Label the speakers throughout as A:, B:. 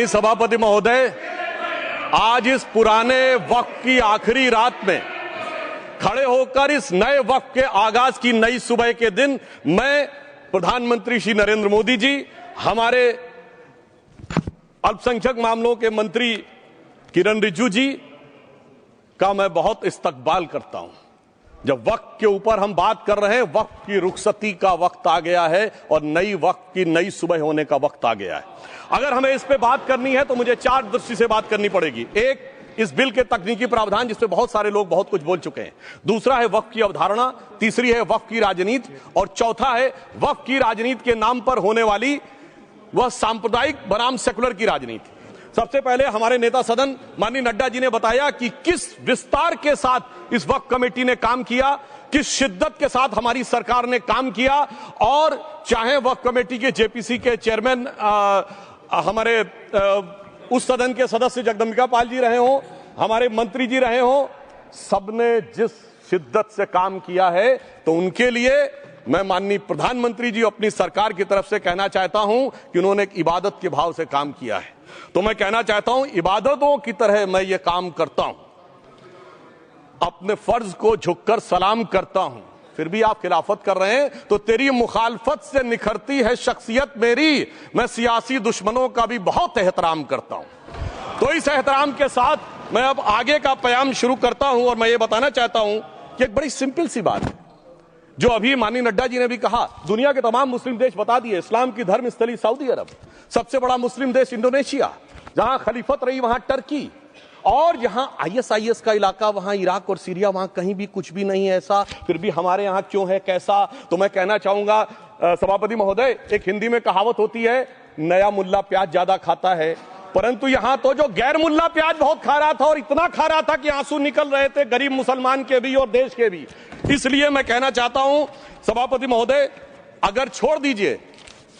A: सभापति महोदय, आज इस पुराने वक्त की आखिरी रात में खड़े होकर इस नए वक्त के आगाज की नई सुबह के दिन मैं प्रधानमंत्री श्री नरेंद्र मोदी जी, हमारे अल्पसंख्यक मामलों के मंत्री किरण रिजिजू जी का मैं बहुत इस्तकबाल करता हूं। जब वक्त के ऊपर हम बात कर रहे हैं, वक्त की रुखसती का वक्त आ गया है और नई वक्त की नई सुबह होने का वक्त आ गया है। अगर हमें इस पे बात करनी है तो मुझे चार दृष्टि से बात करनी पड़ेगी। एक, इस बिल के तकनीकी प्रावधान जिस पे बहुत सारे लोग बहुत कुछ बोल चुके हैं। दूसरा है वक्त की अवधारणा। तीसरी है वक्त की राजनीति। और चौथा है वक्त की राजनीति के नाम पर होने वाली वह सांप्रदायिक बनाम सेकुलर की राजनीति। सबसे पहले हमारे नेता सदन माननीय नड्डा जी ने बताया कि किस विस्तार के साथ इस वक्त कमेटी ने काम किया, किस शिद्दत के साथ हमारी सरकार ने काम किया। और चाहे वक्त कमेटी के जेपीसी के चेयरमैन हमारे उस सदन के सदस्य जगदम्बिका पाल जी रहे हो, हमारे मंत्री जी रहे हो, सबने जिस शिद्दत से काम किया है, तो उनके लिए मैं माननीय प्रधानमंत्री जी अपनी सरकार की तरफ से कहना चाहता हूं कि उन्होंने एक इबादत के भाव से काम किया है। तो मैं कहना चाहता हूं, इबादतों की तरह मैं ये काम करता हूं, अपने फर्ज को झुककर सलाम करता हूं, फिर भी आप खिलाफत कर रहे हैं। तो तेरी मुखालफत से निखरती है शख्सियत मेरी, मैं सियासी दुश्मनों का भी बहुत एहतराम करता हूं। तो इस एहतराम के साथ मैं अब आगे का प्याम शुरू करता हूं और मैं ये बताना चाहता हूं कि एक बड़ी सिंपल सी बात है, जो अभी माननीय नड्डा जी ने भी कहा। दुनिया के तमाम मुस्लिम देश बता दिए, इस्लाम की धर्म स्थली सऊदी अरब, सबसे बड़ा मुस्लिम देश इंडोनेशिया, जहां खलीफत रही वहां टर्की, और जहां आईएसआईएस का इलाका वहां इराक और सीरिया, वहां कहीं भी कुछ भी नहीं है ऐसा। फिर भी हमारे यहां क्यों है, कैसा? तो मैं कहना चाहूंगा सभापति महोदय, एक हिंदी में कहावत होती है, नया मुल्ला प्याज ज्यादा खाता है, परंतु यहां तो जो गैर मुल्ला प्याज बहुत खा रहा था, और इतना खा रहा था कि आंसू निकल रहे थे गरीब मुसलमान के भी और देश के भी। इसलिए मैं कहना चाहता हूं सभापति महोदय, अगर छोड़ दीजिए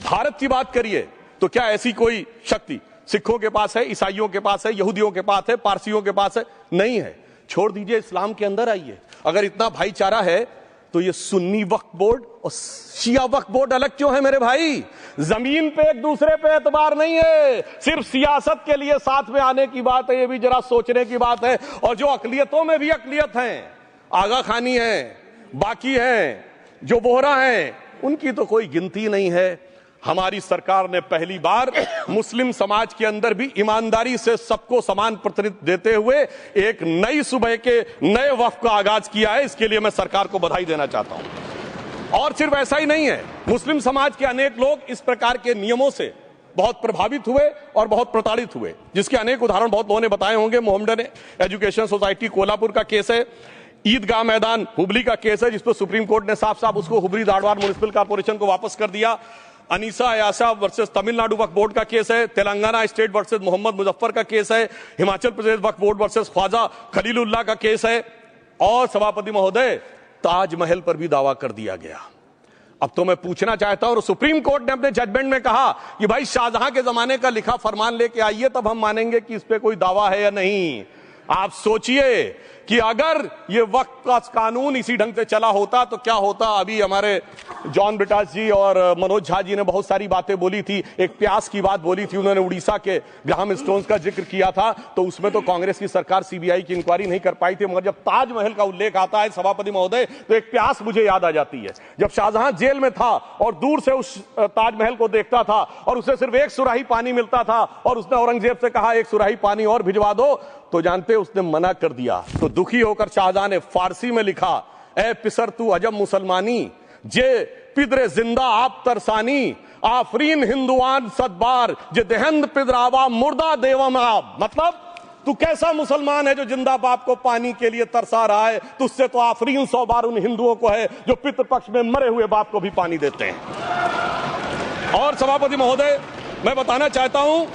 A: भारत की बात करिए, तो क्या ऐसी कोई शक्ति सिखों के पास है, ईसाइयों के पास है, यहूदियों के पास है, पारसियों के पास है? नहीं है। छोड़ दीजिए, इस्लाम के अंदर आइए। अगर इतना भाईचारा है तो ये सुन्नी वक्फ बोर्ड और शिया वक्फ बोर्ड अलग क्यों है मेरे भाई? जमीन पे एक दूसरे पे एतबार नहीं है, सिर्फ सियासत के लिए साथ में आने की बात है। ये भी जरा सोचने की बात है। और जो अकलियतों में भी अकलियत है, आगा खानी है, बाकी है, जो बोहरा है, उनकी तो कोई गिनती नहीं है। हमारी सरकार ने पहली बार मुस्लिम समाज के अंदर भी ईमानदारी से सबको समान प्रतिनिधित्व देते हुए एक नई सुबह के नए वक्त का आगाज किया है। इसके लिए मैं सरकार को बधाई देना चाहता हूं। और सिर्फ ऐसा ही नहीं है, मुस्लिम समाज के अनेक लोग इस प्रकार के नियमों से बहुत प्रभावित हुए और बहुत प्रताड़ित हुए, जिसके अनेक उदाहरण बहुत लोगों ने बताए होंगे। मोहम्मडन एजुकेशन सोसाइटी कोल्हापुर का केस है, ईदगाह मैदान हुबली का केस है, जिसपर सुप्रीम कोर्ट ने साफ साफ उसको हुबली धारवाड़ म्युनिसिपल कॉर्पोरेशन को वापस कर दिया। अनीसा अयाशा वर्सेस तमिलनाडु वक्फ बोर्ड का केस है, तेलंगाना स्टेट वर्सेस मोहम्मद मुजफ्फर का केस है, हिमाचल प्रदेश वक्फ बोर्ड वर्सेस ख्वाजा खलीलुल्लाह का केस है। और सभापति महोदय, ताजमहल पर भी दावा कर दिया गया। अब तो मैं पूछना चाहता हूं, सुप्रीम कोर्ट ने अपने जजमेंट में कहा कि भाई शाहजहां के जमाने का लिखा फरमान लेके आइए, तब हम मानेंगे कि इस पे कोई दावा है या नहीं। आप सोचिए कि अगर ये वक्त का कानून इसी ढंग से चला होता तो क्या होता। अभी हमारे जॉन ब्रिटास जी और मनोज झा जी ने बहुत सारी बातें बोली थी। एक प्यास की बात बोली थी, उन्होंने उड़ीसा के ग्राहम स्टोन्स का जिक्र किया था, तो उसमें तो कांग्रेस की सरकार सीबीआई की इंक्वायरी नहीं कर पाई थी। मगर जब ताजमहल का उल्लेख आता है सभापति महोदय, तो एक प्यास मुझे याद आ जाती है। जब शाहजहां जेल में था और दूर से उस ताजमहल को देखता था और उसे सिर्फ एक सुराही पानी मिलता था, और उसने औरंगजेब से कहा एक सुराही पानी और भिजवा दो, तो जानते उसने मना कर दिया। तो दुखी होकर शाहजहां ने फारसी में लिखा, ए पिसर तू अजब मुसलमानी, जे पिदरे जिंदा आप तरसानी, आफरीन हिंदुआन सदबार, जे देहंद पिदरावा मुर्दा देवम आप। मतलब तू कैसा मुसलमान है जो जिंदा बाप को पानी के लिए तरसा रहा है? तुझसे तो आफरीन 100 बार उन हिंदुओं को है जो पितृपक्ष में मरे हुए बाप को भी पानी देते हैं। और सभापति महोदय, मैं बताना चाहता हूं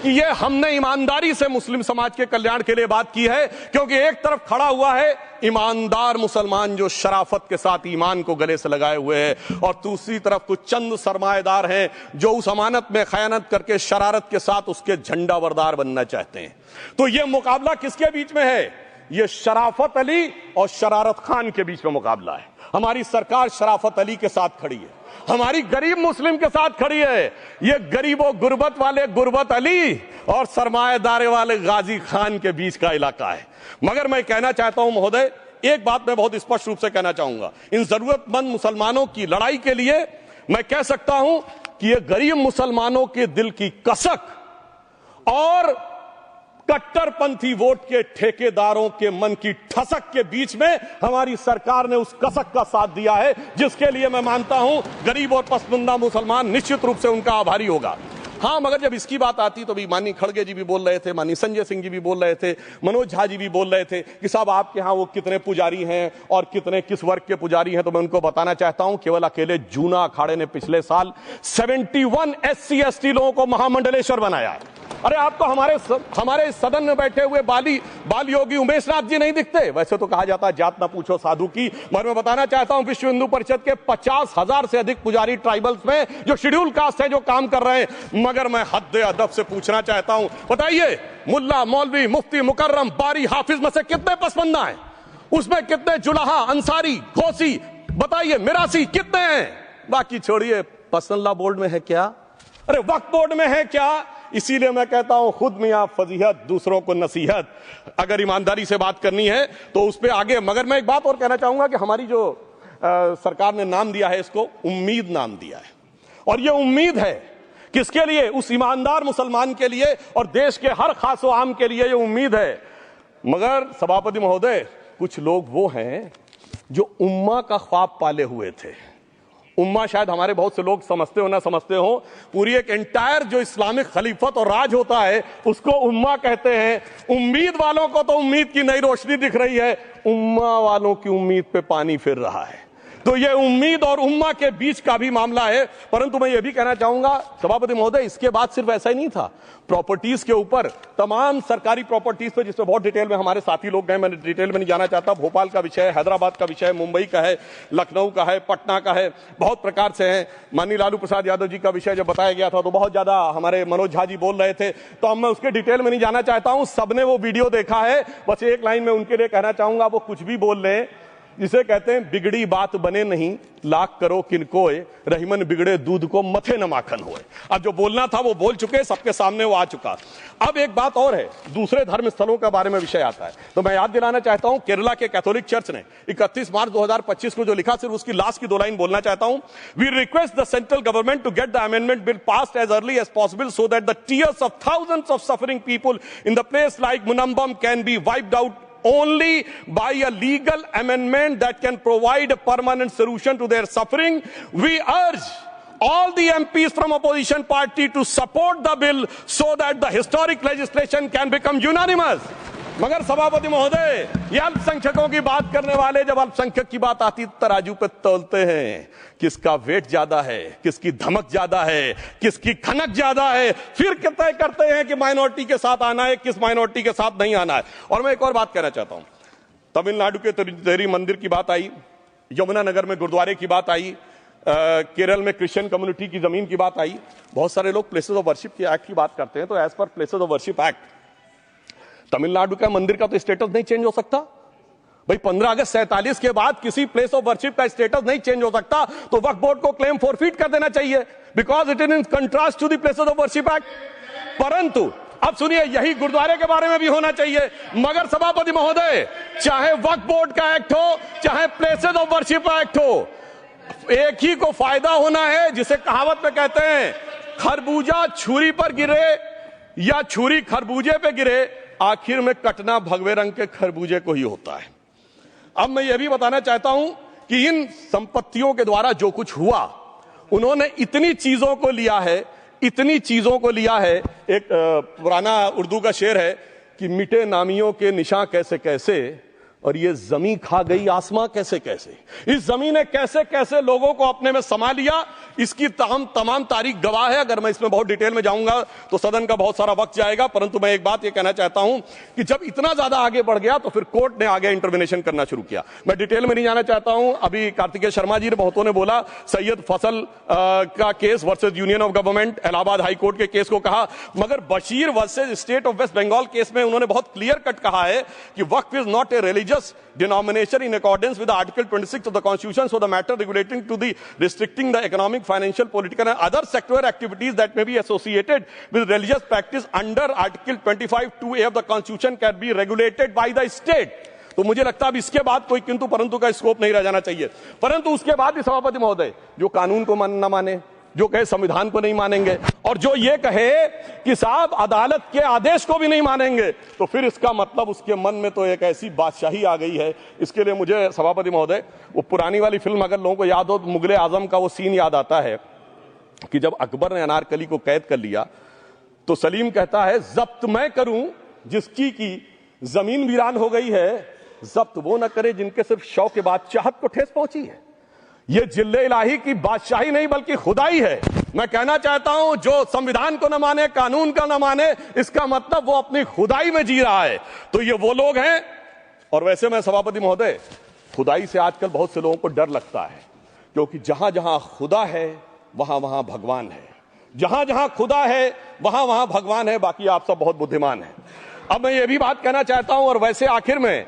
A: कि ये हमने ईमानदारी से मुस्लिम समाज के कल्याण के लिए बात की है, क्योंकि एक तरफ खड़ा हुआ है ईमानदार मुसलमान जो शराफत के साथ ईमान को गले से लगाए हुए हैं, और दूसरी तरफ कुछ चंद सरमाएदार हैं जो उस अमानत में खयानत करके शरारत के साथ उसके झंडा बरदार बनना चाहते हैं। तो ये मुकाबला किसके बीच में है? ये शराफत अली और शरारत खान के बीच में मुकाबला है। हमारी सरकार शराफत अली के साथ खड़ी है। हमारी गरीब मुस्लिम के साथ खड़ी है। ये गरीबों गुर्बत वाले गुर्बत अली और सरमाएदारे वाले गाजी खान के बीच का इलाका है। मगर मैं कहना चाहता हूं महोदय, एक बात मैं बहुत स्पष्ट रूप से कहना चाहूंगा, इन जरूरतमंद मुसलमानों की लड़ाई के लिए मैं कह सकता हूं कि ये गरीब मुसलमानों के दिल की कसक और कट्टरपंथी वोट के ठेकेदारों के मन की ठसक के बीच में हमारी सरकार ने उस कसक का साथ दिया है, जिसके लिए मैं मानता हूं गरीब और पसमानदा मुसलमान निश्चित रूप से उनका आभारी होगा। हां, मगर जब इसकी बात आती तो भी माननीय खड़गे जी भी बोल रहे थे, माननीय संजय सिंह जी भी बोल रहे थे, मनोज झा जी भी बोल रहे थे कि साहब आपके यहां वो कितने पुजारी हैं और कितने किस वर्ग के पुजारी हैं। तो मैं उनको बताना चाहता हूं, केवल अकेले जूना अखाड़े ने पिछले साल 71 SC ST लोगों को महामंडलेश्वर बनाया है। अरे आपको हमारे सदन में बैठे हुए बाल योगी उमेश नाथ जी नहीं दिखते? वैसे तो कहा जाता है जात ना पूछो साधु की, मगर मैं बताना चाहता हूं विश्व हिंदू परिषद के 50,000 से अधिक पुजारी ट्राइबल्स में जो शेड्यूल कास्ट है जो काम कर रहे हैं। मगर मैं हद अदब से पूछना चाहता हूं, बताइए मुल्ला मौलवी मुफ्ती मुकर्रम बारी हाफिज में से कितने पसमंदा हैं? उसमें कितने जुलाहा अंसारी घोसी बताइए मिरासी कितने हैं? बाकी छोड़िए, पर्सनल बोर्ड में है क्या? अरे वक्फ बोर्ड में है क्या? इसीलिए मैं कहता हूं खुद मियां फजीहत दूसरों को नसीहत। अगर ईमानदारी से बात करनी है तो उस पर आगे। मगर मैं एक बात और कहना चाहूंगा कि हमारी जो सरकार ने नाम दिया है, इसको उम्मीद नाम दिया है, और ये उम्मीद है किसके लिए? उस ईमानदार मुसलमान के लिए और देश के हर खास व आम के लिए ये उम्मीद है। मगर सभापति महोदय, कुछ लोग वो हैं जो उम्मा का ख्वाब पाले हुए थे। उम्मा शायद हमारे बहुत से लोग समझते हो ना समझते हो, पूरी एक एंटायर जो इस्लामिक खलीफत और राज होता है उसको उम्मा कहते हैं। उम्मीद वालों को तो उम्मीद की नई रोशनी दिख रही है, उम्मा वालों की उम्मीद पे पानी फिर रहा है। तो ये उम्मीद और उम्मा के बीच का भी मामला है। परंतु मैं ये भी कहना चाहूंगा सभापति महोदय, इसके बाद सिर्फ ऐसा ही नहीं था। प्रॉपर्टीज के ऊपर, तमाम सरकारी प्रॉपर्टीज पे, जिसमें बहुत डिटेल में हमारे साथी लोग गए, मैं डिटेल में नहीं जाना चाहता। भोपाल का विषय है, हैदराबाद का विषय है, मुंबई का है, लखनऊ का है, पटना का है, बहुत प्रकार से है। माननीय लालू प्रसाद यादव जी का विषय जब बताया गया था तो बहुत ज्यादा हमारे मनोज झा जी बोल रहे थे, तो अब मैं उसके डिटेल में नहीं जाना चाहता हूं। सबने वो वीडियो देखा है। बस एक लाइन में उनके लिए कहना चाहूंगा, वो कुछ भी बोल रहे हैं, जिसे कहते हैं बिगड़ी बात बने नहीं, लाख करो किनकोए, रहीमन बिगड़े दूध को मथे न माखन होए। अब जो बोलना था वो बोल चुके, सबके सामने वो आ चुका। अब एक बात और है, दूसरे धर्म स्थलों के बारे में विषय आता है, तो मैं याद दिलाना चाहता हूं केरला के कैथोलिक चर्च ने 31 मार्च 2025 को जो लिखा, सिर्फ उसकी लास्ट की 2 लाइन बोलना चाहता हूं। We request the central government to get the amendment bill passed as early as possible so that the tears of thousands of suffering people in the place like Munambam can be wiped out only by a legal amendment that can provide a permanent solution to their suffering. We urge all the MPs from opposition party to support the bill so that the historic legislation can become unanimous. मगर सभापति महोदय, ये अल्पसंख्यकों की बात करने वाले जब अल्पसंख्यक की बात आती तराजू पे तौलते हैं, किसका वेट ज्यादा है, किसकी धमक ज्यादा है, किसकी खनक ज्यादा है, फिर तय करते हैं कि माइनॉरिटी के साथ आना है, किस माइनॉरिटी के साथ नहीं आना है। और मैं एक और बात कहना चाहता हूं, तमिलनाडु के तेरी मंदिर की बात आई, यमुनानगर में गुरुद्वारे की बात आई, केरल में क्रिश्चियन कम्युनिटी की जमीन की बात आई। बहुत सारे लोग प्लेसेस ऑफ वर्शिप के एक्ट की बात करते हैं, तो as per places of worship act Tamil Nadu का मंदिर का तो स्टेटस नहीं चेंज हो सकता भाई। 15 अगस्त 47 के बाद किसी प्लेस ऑफ वर्शिप का स्टेटस नहीं चेंज हो सकता, तो वक्फ बोर्ड को क्लेम फॉरफिट कर देना चाहिए, because it is in contrast to the places of worship act. परंतु अब सुनिए, यही गुरुद्वारे के बारे में भी होना चाहिए। मगर सभापति महोदय, चाहे वक्फ बोर्ड का एक्ट हो, चाहे प्लेसेस ऑफ वर्शिप एक्ट हो, एक ही को फायदा होना है, जिसे कहावत में कहते हैं खरबूजा छुरी पर गिरे या छुरी खरबूजे पे गिरे, आखिर में कटना भगवे रंग के खरबूजे को ही होता है। अब मैं यह भी बताना चाहता हूं कि इन संपत्तियों के द्वारा जो कुछ हुआ, उन्होंने इतनी चीजों को लिया है, इतनी चीजों को लिया है। एक पुराना उर्दू का शेर है कि मिटे नामियों के निशान कैसे कैसे, और ये जमीन खा गई आसमां कैसे कैसे। इस जमीन ने कैसे कैसे लोगों को अपने में समा लिया, इसकी तमाम तारीख गवाह है। अगर मैं इसमें बहुत डिटेल में जाऊंगा तो सदन का बहुत सारा वक्त जाएगा, परंतु मैं एक बात यह कहना चाहता हूं कि जब इतना ज्यादा आगे बढ़ गया तो फिर कोर्ट ने आगे इंटरवेंशन करना शुरू किया। मैं डिटेल में नहीं जाना चाहता हूं। अभी कार्तिकेय शर्मा जी ने बहुतों ने बोला सैयद फसल का case versus Union of Government, Allahabad High Court के केस को कहा, मगर Bashir versus State of West Bengal case में उन्होंने बहुत क्लियर कट कहा है कि waqf is not a religious religious denomination in accordance with Article 26 of the Constitution, so the matter relating to the restricting the economic, financial, political and other sectoral activities that may be associated with religious practice under Article 25(2)(a) of the Constitution can be regulated by the state. तो मुझे लगता है अब इसके बाद कोई किंतु परंतु का स्कोप नहीं रह जाना चाहिए। परंतु उसके बाद भी सभापति महोदय जो कानून को न माने, जो कहे संविधान को नहीं मानेंगे और जो ये कहे कि साहब अदालत के आदेश को भी नहीं मानेंगे, तो फिर इसका मतलब उसके मन में तो एक ऐसी बादशाही आ गई है। इसके लिए मुझे सभापति महोदय वो पुरानी वाली फिल्म अगर लोगों को याद हो तो मुगले आजम का वो सीन याद आता है कि जब अकबर ने अनारकली को कैद कर लिया तो सलीम कहता है जब्त मैं करूं जिसकी की जमीन वीरान हो गई है, जब्त वो न करे जिनके सिर्फ शौक के बाद चाहत को ठेस पहुंची है। ये जिल्ले इलाही की बादशाही नहीं बल्कि खुदाई है। मैं कहना चाहता हूं जो संविधान को न माने, कानून का न माने, इसका मतलब वो अपनी खुदाई में जी रहा है। तो ये वो लोग हैं। और वैसे मैं सभापति महोदय खुदाई से आजकल बहुत से लोगों को डर लगता है, क्योंकि जहां जहां खुदा है वहां वहां भगवान है, जहां जहां खुदा है वहां वहां भगवान है। बाकी आप सब बहुत बुद्धिमान हैं। अब मैं ये भी बात कहना चाहता हूं, और वैसे आखिर में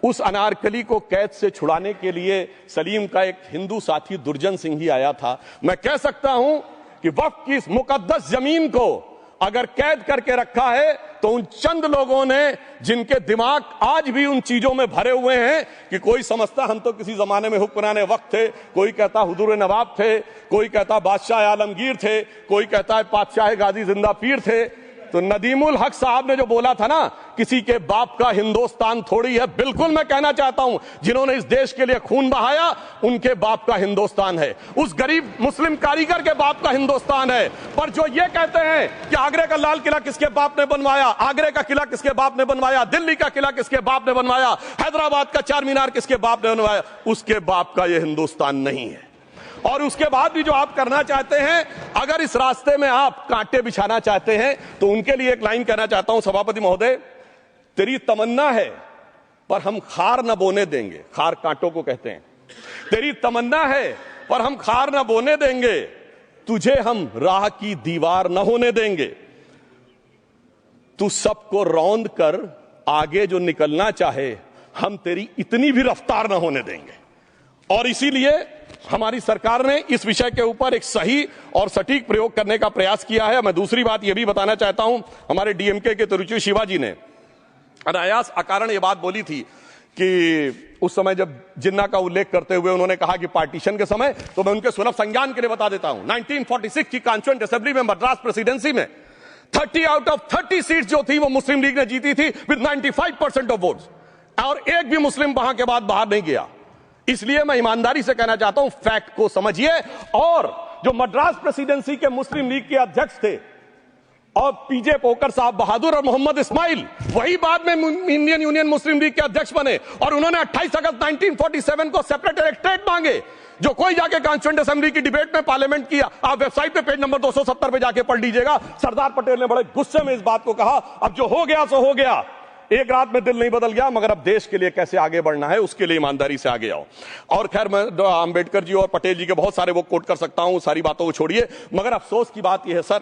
A: उस अनारकली को कैद से छुड़ाने के लिए सलीम का एक हिंदू साथी दुर्जन सिंह ही आया था। मैं कह सकता हूं कि वक्फ की इस मुकद्दस जमीन को अगर कैद करके रखा है तो उन चंद लोगों ने जिनके दिमाग आज भी उन चीजों में भरे हुए हैं कि कोई समझता हम तो किसी जमाने में हुक्मराने वक्त थे, कोई कहता हुजूर नवाब थे, कोई कहता बादशाह आलमगीर थे, कोई कहता है बादशाह गाजी जिंदा पीर थे। तो नदीमुल हक साहब ने जो बोला था ना, किसी के बाप का हिंदुस्तान थोड़ी है, बिल्कुल मैं कहना चाहता हूं जिन्होंने इस देश के लिए खून बहाया उनके बाप का हिंदुस्तान है, उस गरीब मुस्लिम कारीगर के बाप का हिंदुस्तान है। पर जो ये कहते हैं कि आगरे का लाल किला किसके बाप ने बनवाया, आगरे का किला किसके बाप ने बनवाया, दिल्ली का किला किसके बाप ने बनवाया, हैदराबाद का चार मीनार किसके बाप ने बनवाया, उसके बाप का यह हिंदुस्तान नहीं है। और उसके बाद भी जो आप करना चाहते हैं, अगर इस रास्ते में आप कांटे बिछाना चाहते हैं तो उनके लिए एक लाइन कहना चाहता हूं सभापति महोदय, तेरी तमन्ना है पर हम खार न बोने देंगे, खार कांटों को कहते हैं, तेरी तमन्ना है पर हम खार न बोने देंगे, तुझे हम राह की दीवार न होने देंगे, तू सबको रौंद कर आगे जो निकलना चाहे हम तेरी इतनी भी रफ्तार न होने देंगे। और इसीलिए हमारी सरकार ने इस विषय के ऊपर एक सही और सटीक प्रयोग करने का प्रयास किया है। मैं दूसरी बात यह भी बताना चाहता हूं, हमारे डीएमके के तिरुचि शिवाजी ने अनायास अकारण यह बात बोली थी कि उस समय जब जिन्ना का उल्लेख करते हुए उन्होंने कहा कि पार्टीशन के समय, तो मैं उनके सुलभ संज्ञान के लिए बता देता हूं, 1946 की कॉन्स्टिट्यूएंट असेंबली में मद्रास प्रेसिडेंसी में 30 आउट ऑफ 30 सीट जो थी वो मुस्लिम लीग ने जीती थी विद 95% ऑफ वोट्स, और एक भी मुस्लिम वहां के बाद बाहर नहीं गया। इसलिए मैं ईमानदारी से कहना चाहता हूं, फैक्ट को समझिए। और जो मद्रास प्रेसिडेंसी के मुस्लिम लीग के अध्यक्ष थे और पीजे पोकर साहब बहादुर और मोहम्मद इस्माइल, वही बाद में इंडियन यूनियन मुस्लिम लीग के अध्यक्ष बने, और उन्होंने 28 अगस्त 1947 को सेपरेट इलेक्टोरेट मांगे, जो कोई जाके कॉन्स्टिट्यूएंट असेंबली की डिबेट में पार्लियामेंट किया। आप वेबसाइट पे पेज नंबर 270 पे जाके पढ़ लीजिएगा। सरदार पटेल ने बड़े गुस्से में इस बात को कहा, अब जो हो गया सो हो गया, एक रात में दिल नहीं बदल गया, मगर अब देश के लिए कैसे आगे बढ़ना है उसके लिए ईमानदारी से आगे आओ। और खैर मैं अंबेडकर जी और पटेल जी के बहुत सारे वो कोट कर सकता हूं, सारी बातों को छोड़िए। मगर अफसोस की बात यह है सर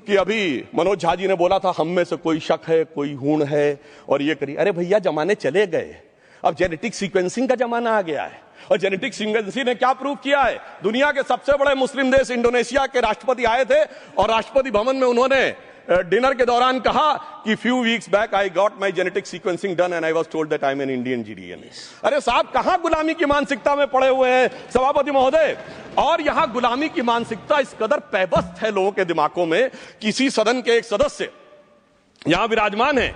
A: कि अभी मनोज झा जी ने बोला था हम में से कोई शक है, कोई हूण है और ये करिए। अरे भैया जमाने चले गए, अब जेनेटिक सीक्वेंसिंग का जमाना आ गया है। और जेनेटिक सीक्वेंसिंग ने क्या प्रूव किया है, दुनिया के सबसे बड़े मुस्लिम देश इंडोनेशिया के राष्ट्रपति आए थे और राष्ट्रपति भवन में उन्होंने डिनर के दौरान कहा कि few weeks back I got my genetic sequencing done and I was told that I am an Indian GDN. अरे साहब कहां गुलामी की मानसिकता में पड़े हुए हैं सभापति महोदय। और यहां गुलामी की मानसिकता इस कदर पैबस्त है लोगों के दिमागों में। किसी सदन के एक सदस्य यहां विराजमान है,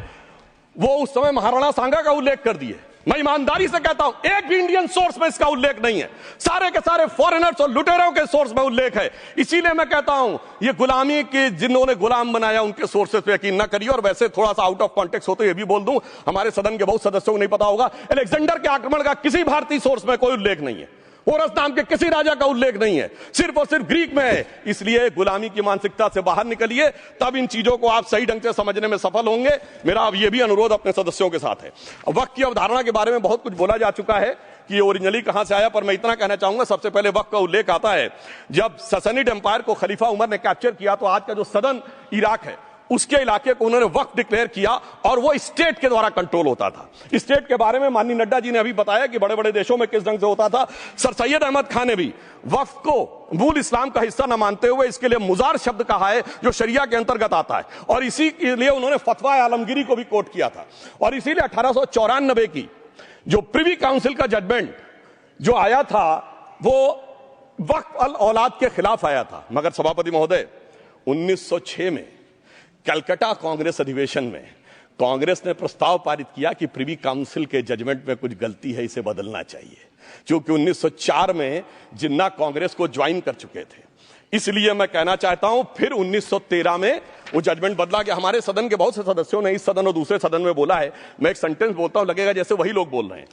A: वो उस समय महाराणा सांगा का उल्लेख कर दिए। मैं ईमानदारी से कहता हूं एक भी इंडियन सोर्स में इसका उल्लेख नहीं है, सारे के सारे फॉरेनर्स और लुटेरों के सोर्स में उल्लेख है। इसीलिए मैं कहता हूं ये गुलामी के जिन्होंने गुलाम बनाया उनके सोर्सेस पे यकीन न करिए। और वैसे थोड़ा सा आउट ऑफ कॉन्टेक्स्ट हो तो ये भी बोल दूं, हमारे सदन के बहुत सदस्यों को नहीं पता होगा, अलेक्जेंडर के आक्रमण का किसी भारतीय सोर्स में कोई उल्लेख नहीं है, होरस नाम के किसी राजा का उल्लेख नहीं है, सिर्फ और सिर्फ ग्रीक में है। इसलिए गुलामी की मानसिकता से बाहर निकलिए, तब इन चीजों को आप सही ढंग से समझने में सफल होंगे। मेरा अब यह भी अनुरोध अपने सदस्यों के साथ है। वक्त की अवधारणा के बारे में बहुत कुछ बोला जा चुका है कि ओरिजिनली कहां से आया, पर मैं इतना कहना चाहूंगा, सबसे पहले वक्त का उल्लेख आता है जब ससनिड एम्पायर को खलीफा उमर ने कैप्चर किया तो आज का जो सदन इराक है उसके इलाके को उन्होंने वक्फ डिक्लेयर किया और वो स्टेट के द्वारा कंट्रोल होता था। स्टेट के बारे में माननीय नड्डा जी ने अभी बताया कि बड़े बड़े देशों में किस ढंग से होता था। सर सैयद अहमद खान ने भी वक्फ को मूल इस्लाम का हिस्सा न मानते हुए इसके लिए मुजार शब्द कहा है जो शरिया के अंतर्गत आता है, और इसी के लिए उन्होंने फतवा आलमगीरी को भी कोट किया था। और इसीलिए 1894 की जो प्रिवी काउंसिल का जजमेंट जो आया था वो वक्फ अल औलाद के खिलाफ आया था। मगर सभापति महोदय 1906 में कलकत्ता कांग्रेस अधिवेशन में कांग्रेस ने प्रस्ताव पारित किया कि प्रिवी काउंसिल के जजमेंट में कुछ गलती है, इसे बदलना चाहिए। क्योंकि 1904 में जिन्ना कांग्रेस को ज्वाइन कर चुके थे, इसलिए मैं कहना चाहता हूं फिर 1913 में वो जजमेंट बदला गया। हमारे सदन के बहुत से सदस्यों ने इस सदन और दूसरे सदन में बोला है, मैं एक सेंटेंस बोलता हूं, लगेगा जैसे वही लोग बोल रहे हैं।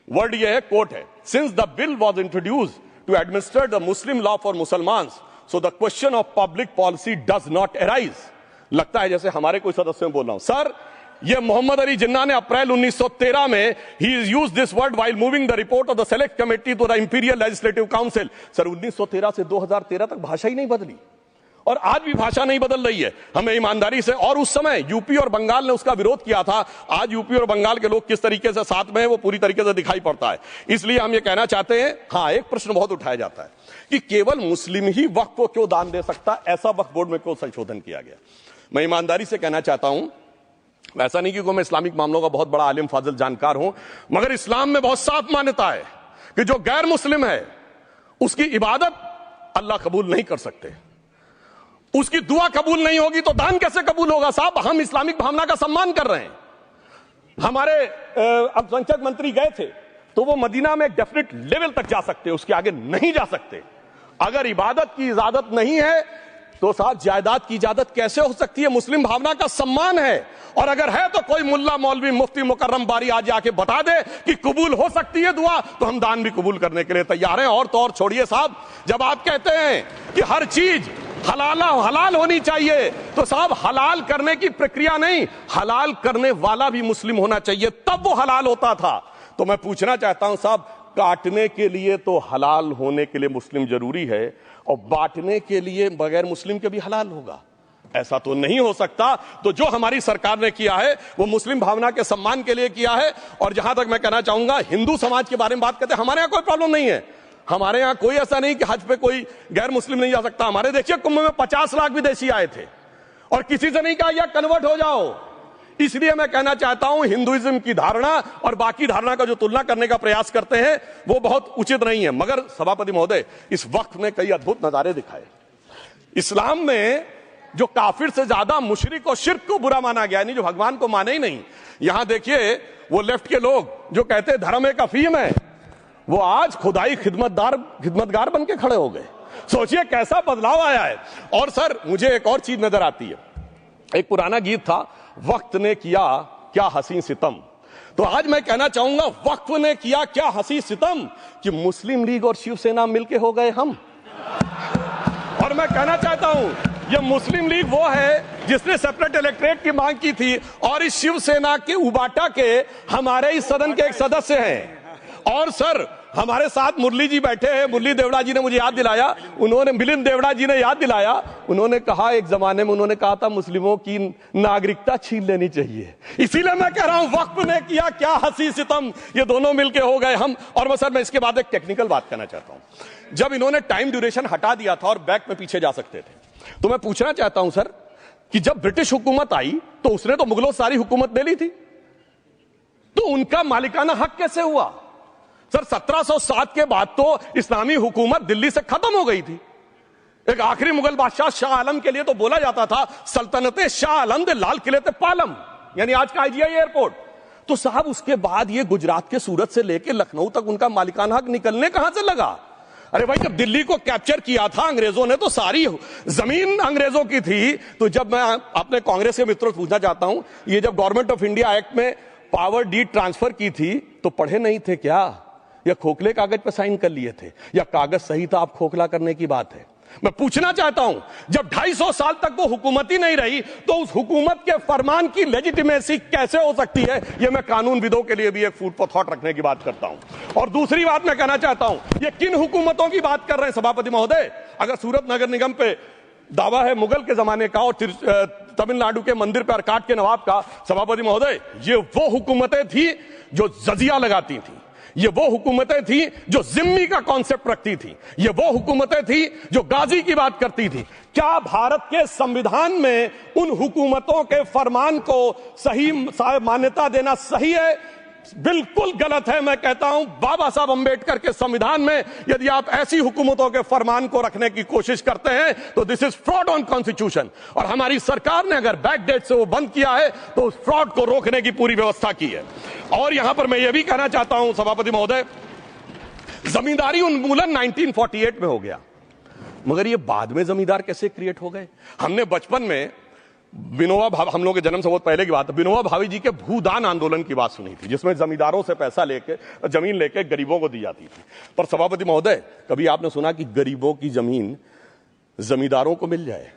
A: वर्ड ये है, कोट है, since the bill was introduced to administer the Muslim law for Musalman, so the question of public policy does not arise. लगता है जैसे हमारे कोई सदस्य बोल रहा हूं। सर, ये मोहम्मद अली जिन्ना ने अप्रैल 1913 में ही is use this word while moving the report of the select committee to the Imperial Legislative Council. Sir, 1913 से 2013 तक भाषा ही नहीं बदली और आज भी भाषा नहीं बदल रही है। हमें ईमानदारी से, और उस समय यूपी और बंगाल ने उसका विरोध किया था। आज यूपी और बंगाल के लोग किस तरीके से साथ में है वो पूरी तरीके से दिखाई पड़ता है। इसलिए हम ये कहना चाहते हैं, हाँ, एक प्रश्न बहुत उठाया जाता है कि केवल मुस्लिम ही वक्फ को क्यों दान दे सकता, ऐसा वक्फ बोर्ड में क्यों संशोधन किया गया। मैं ईमानदारी से कहना चाहता हूं, ऐसा नहीं कि मैं इस्लामिक मामलों का बहुत बड़ा आलिम फाजिल जानकार हूं, मगर इस्लाम में बहुत साफ मान्यता है कि जो गैर मुस्लिम है उसकी इबादत अल्लाह कबूल नहीं कर सकते, उसकी दुआ कबूल नहीं होगी तो दान कैसे कबूल होगा। साहब, हम इस्लामिक भावना का सम्मान कर रहे हैं। हमारे अल्पसंख्यक मंत्री गए थे तो वो मदीना में एक डेफिनेट लेवल तक जा सकते, उसके आगे नहीं जा सकते। अगर इबादत की इजाजत नहीं है तो साहब जायदाद की इजाजत कैसे हो सकती है। मुस्लिम भावना का सम्मान है, और अगर है तो कोई मुल्ला मौलवी मुफ्ती मुकर्रम बारी आज आके बता दे कि कबूल हो सकती है दुआ, तो हम दान भी कबूल करने के लिए तैयार हैं। और तो और छोड़िए साहब, जब आप कहते हैं कि हर चीज हलाल होनी चाहिए, तो साहब हलाल करने की प्रक्रिया नहीं, हलाल करने वाला भी मुस्लिम होना चाहिए, तब वो हलाल होता था। तो मैं पूछना चाहता हूं साहब, काटने के लिए तो हलाल होने के लिए मुस्लिम जरूरी है और बांटने के लिए बगैर मुस्लिम के भी हलाल होगा, ऐसा तो नहीं हो सकता। तो जो हमारी सरकार ने किया है वो मुस्लिम भावना के सम्मान के लिए किया है। और जहां तक मैं कहना चाहूंगा, हिंदू समाज के बारे में बात करते हैं, हमारे यहां कोई प्रॉब्लम नहीं है। हमारे यहां कोई ऐसा नहीं कि हज पे कोई गैर मुस्लिम नहीं जा सकता। हमारे देखिए कुंभ में 50 लाख विदेशी आए थे और किसी से नहीं कहा या कन्वर्ट हो जाओ। इसलिए मैं कहना चाहता हूं, हिंदुइज्म की धारणा और बाकी धारणा का जो तुलना करने का प्रयास करते हैं वो बहुत उचित नहीं है। मगर सभापति महोदय, इस वक्त ने कई अद्भुत नजारे दिखाए। इस्लाम में जो काफिर से ज्यादा मुशरिक और शिर्क को बुरा माना गया, नहीं जो भगवान को माने ही नहीं। यहां देखिए वो लेफ्ट के लोग जो कहते हैं धर्म एक अफीम है, वो आज खुदाई खिदमतगार बन के खड़े हो गए। सोचिए कैसा बदलाव आया है। और सर, मुझे एक और चीज नजर आती है। एक पुराना गीत था, वक्त ने किया क्या हसी सितम। तो आज मैं कहना चाहूंगा, वक्त ने किया क्या हसी सितम कि मुस्लिम लीग और शिवसेना मिलके हो गए हम। और मैं कहना चाहता हूं, ये मुस्लिम लीग वो है जिसने सेपरेट इलेक्टोरेट की मांग की थी, और इस शिवसेना के उबाटा के हमारे इस सदन के एक सदस्य हैं। और सर, हमारे साथ मुरली जी बैठे हैं, मुरली देवड़ा जी ने मुझे याद दिलाया, उन्होंने मिलिंद देवड़ा जी ने याद दिलाया, उन्होंने कहा एक जमाने में उन्होंने कहा था मुस्लिमों की नागरिकता छीन लेनी चाहिए। इसीलिए मैं कह रहा हूं, वक्त ने किया क्या हसी सितम, ये दोनों मिलके हो गए हम। और मैं इसके बाद एक टेक्निकल बात करना चाहता हूं। जब इन्होंने टाइम ड्यूरेशन हटा दिया था और बैक में पीछे जा सकते थे, तो मैं पूछना चाहता हूं सर कि जब ब्रिटिश हुकूमत आई तो उसने तो मुगलों सारी हुकूमत ले ली थी, तो उनका मालिकाना हक कैसे हुआ। सर, 1707 के बाद तो इस्लामी हुकूमत दिल्ली से खत्म हो गई थी। एक आखिरी मुगल बादशाह शाह आलम के लिए तो बोला जाता था सल्तनते शाह आलम दे लाल किले ते पालम, यानी आज का आईजीआई एयरपोर्ट। तो साहब उसके बाद ये गुजरात के सूरत से लेकर लखनऊ तक उनका मालिकाना हक निकलने कहां से लगा। अरे भाई, जब दिल्ली को कैप्चर किया था अंग्रेजों ने तो सारी जमीन अंग्रेजों की थी। तो जब मैं अपने कांग्रेस के मित्रों से पूछना चाहता हूं, ये जब गवर्नमेंट ऑफ इंडिया एक्ट में पावर डीड ट्रांसफर की थी तो पढ़े नहीं थे क्या, या खोखले कागज पर साइन कर लिए थे, या कागज सही था, आप खोखला करने की बात है। मैं पूछना चाहता हूं, जब 250 साल तक वो हुकूमत ही नहीं रही तो उस हुकूमत के फरमान की लेजिटिमेसी कैसे हो सकती है। यह मैं कानूनविदों के लिए भी एक फूड फॉर थॉट रखने की बात करता हूं। और दूसरी बात मैं कहना चाहता हूं, ये किन हुकूमतों की बात कर रहे हैं सभापति महोदय। अगर सूरत नगर निगम पे दावा है मुगल के जमाने का और तमिलनाडु के मंदिर पर काट के नवाब का, सभापति महोदय, ये वो हुकूमतें थी जो जजिया लगाती थी, ये वो हुकूमतें थी जो जिम्मी का कॉन्सेप्ट रखती थी, ये वो हुकूमतें थी जो गाजी की बात करती थी। क्या भारत के संविधान में उन हुकूमतों के फरमान को सही मान्यता देना सही है? बिल्कुल गलत है। मैं कहता हूं बाबा साहब अंबेडकर के संविधान में यदि आप ऐसी हुकूमतों के फरमान को रखने की कोशिश करते हैं तो this is fraud on constitution, और हमारी सरकार ने अगर बैकडेट से वो बंद किया है तो उस फ्रॉड को रोकने की पूरी व्यवस्था की है। और यहां पर मैं ये भी कहना चाहता हूं सभापति महोदय, जमींदारी उन्मूलन 1948 में हो गया, मगर ये बाद में जमींदार कैसे क्रिएट हो गए? हमने बचपन में विनोबा भावे, हम लोग के जन्म से बहुत पहले की बात है, विनोबा भावे जी के भूदान आंदोलन की बात सुनी थी, जिसमें जमींदारों से पैसा लेके, जमीन लेके गरीबों को दी जाती थी। पर सभापति महोदय, कभी आपने सुना कि गरीबों की जमीन जमींदारों को मिल जाए?